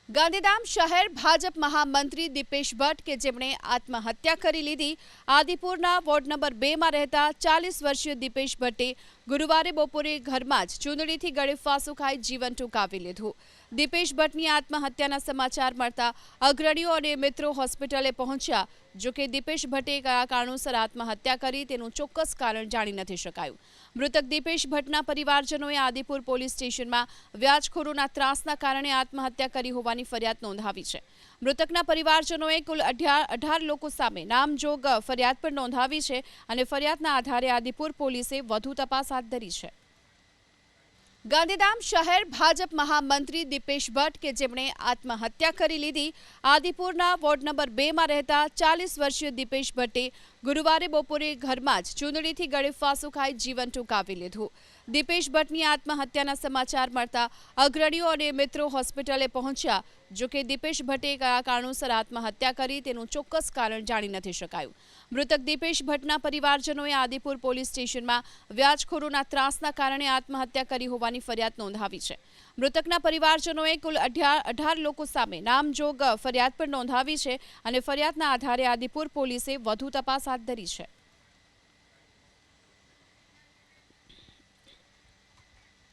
ગાંધીધામ શહેર ભાજપ મહામંત્રી દીપેશ ભટ્ટ કે જેમણે આત્મહત્યા કરી લીધી। આદિપુરના વોર્ડ નંબર 2માં રહેતા 40 વર્ષીય દીપેશ ભટ્ટે ગુરુવારે બપોરે ઘરમાં જ ચૂંદડીથી ગળે ફાંસો ખાઈ જીવન ટૂંકાવી લીધું। દીપેશ ભટ્ટની આત્મહત્યાના સમાચાર મળતા અગ્રણીઓ અને મિત્રો હોસ્પિટલે પહોંચ્યા। જોકે દીપેશ ભટ્ટે કયા કારણોસર આત્મહત્યા કરી તેનું ચોક્કસ કારણ જાણી નથી શકાયું। મૃતક દીપેશ ભટ્ટના પરિવારજનોએ આદિપુર પોલીસ સ્ટેશનમાં વ્યાજખોરોના ત્રાસના કારણે આત્મહત્યા કરી હોવાની ફરિયાદ નોંધાવી છે। મૃતકના પરિવારજનોએ કુલ 18 લોકો સામે નામજોગ ફરિયાદ પણ નોંધાવી છે અને ફરિયાદના આધારે આદિપુર પોલીસે વધુ તપાસ હાથ ધરી છે। ગાંધીધામ શહેર ભાજપ મહામંત્રી દીપેશ ભટ્ટ કે જેમણે આત્મહત્યા કરી લીધી। આદિપુરના વોર્ડ નંબર 2માં રહેતા 40 વર્ષીય દીપેશ ભટ્ટે ગુરુવારે બપોરે ઘરમાં જ ચૂંદડીથી ગળે ફાંસો ખાઈ જીવન ટૂંકાવી લીધું। દીપેશ ભટ્ટની આત્મહત્યાના સમાચાર મળતા અગ્રણીઓ અને મિત્રો હોસ્પિટલે પહોંચ્યા। જોકે દીપેશ ભટ્ટે કયા કારણોસર આત્મહત્યા કરી તેનું ચોક્કસ કારણ જાણી નથી શકાયું। મૃતક દીપેશ ભટ્ટના પરિવારજનોએ આદિપુર પોલીસ સ્ટેશનમાં વ્યાજખોરોના ત્રાસના કારણે આત્મહત્યા કરી હોવાની ફરિયાદ નોંધાવી છે। મૃતકના પરિવારજનોએ કુલ 18 લોકો સામે નામજોગ ફરિયાદ પણ નોંધાવી છે અને ફરિયાદના આધારે આદિપુર પોલીસે વધુ તપાસ હાથ ધરી છે।